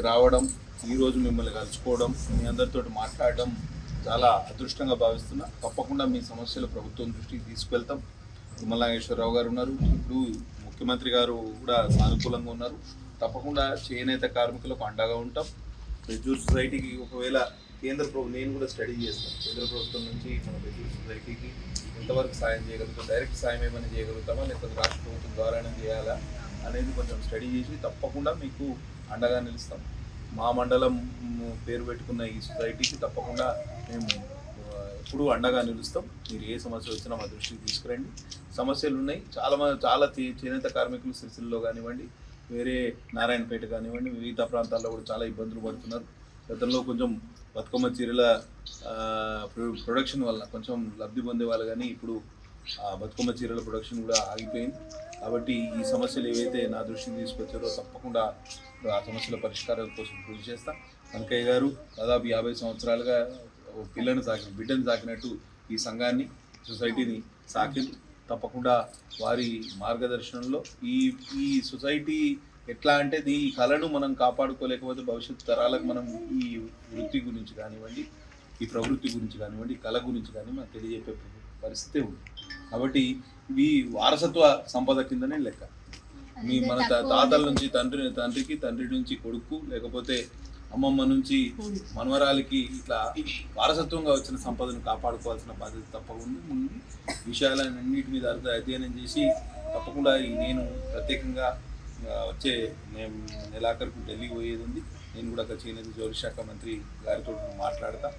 ఇక్కడికి రావడం, ఈరోజు మిమ్మల్ని కలుసుకోవడం, మీ అందరితో మాట్లాడడం చాలా అదృష్టంగా భావిస్తున్నా. తప్పకుండా మీ సమస్యలు ప్రభుత్వం దృష్టికి తీసుకెళ్తాం. తుమ్మల నాగేశ్వరరావు గారు ఉన్నారు, ఇప్పుడు ముఖ్యమంత్రి గారు కూడా సానుకూలంగా ఉన్నారు. తప్పకుండా చేనేత కార్మికులకు అండగా ఉంటాం. బెజ్జూర్ సొసైటీకి ఒకవేళ నేను కూడా స్టడీ చేస్తాను. కేంద్ర ప్రభుత్వం నుంచి మన బెజ్జూర్ సొసైటీకి ఎంతవరకు సాయం చేయగలుగుతాం, డైరెక్ట్ సాయం ఏమైనా చేయగలుగుతామా, లేకపోతే రాష్ట్ర ప్రభుత్వం ద్వారానే చేయాలా అనేది కొంచెం స్టడీ చేసి తప్పకుండా మీకు అండగా నిలుస్తాం. మా మండలం పేరు పెట్టుకున్న ఈ సొసైటీకి తప్పకుండా మేము ఎప్పుడూ అండగా నిలుస్తాం. మీరు ఏ సమస్య వచ్చినా మా దృష్టికి తీసుకురండి. సమస్యలు ఉన్నాయి, చాలా చేనేత కార్మికులు సిరిసిల్లలో కానివ్వండి, వేరే నారాయణపేట కానివ్వండి, మిగతా ప్రాంతాల్లో కూడా చాలా ఇబ్బందులు పడుతున్నారు. గతంలో కొంచెం బతుకమ్మ చీరల ప్రొడక్షన్ వల్ల కొంచెం లబ్ధి పొందేవాళ్ళు, కానీ ఇప్పుడు బతుకమ్మ చీరల ప్రొడక్షన్ కూడా ఆగిపోయింది. కాబట్టి ఈ సమస్యలు ఏవైతే నా దృష్టికి తీసుకొచ్చారో తప్పకుండా ఆ సమస్యల పరిష్కారం కోసం కృషి చేస్తాం. వెంకయ్య గారు దాదాపు 50 సంవత్సరాలుగా బిడ్డను సాకినట్టు ఈ సంఘాన్ని, సొసైటీని సాకింది. తప్పకుండా వారి మార్గదర్శనంలో ఈ సొసైటీ ఎట్లా అంటే ఈ కళను మనం కాపాడుకోలేకపోతే భవిష్యత్తు తరాలకు మనం ఈ వృత్తి గురించి కానివ్వండి, ఈ ప్రవృత్తి గురించి కానివ్వండి, కళ గురించి కానీ మనం తెలియజెప్పే పరిస్థితి ఉంది. కాబట్టి ఇవి వారసత్వ సంపద కిందనే లెక్క. మన తాతల నుంచి తండ్రికి, తండ్రి నుంచి కొడుకు, లేకపోతే అమ్మమ్మ నుంచి మనవరాలకి ఇట్లా వారసత్వంగా వచ్చిన సంపదను కాపాడుకోవాల్సిన బాధ్యత తప్పకుండా ఉంది. విషయాలన్నింటి మీద అధ్యయనం చేసి తప్పకుండా నేను ప్రత్యేకంగా వచ్చే నెలాఖరుకు ఢిల్లీకి పోయేది ఉంది. నేను కూడా చేనేత జౌళి శాఖ మంత్రి గారితో మాట్లాడతా.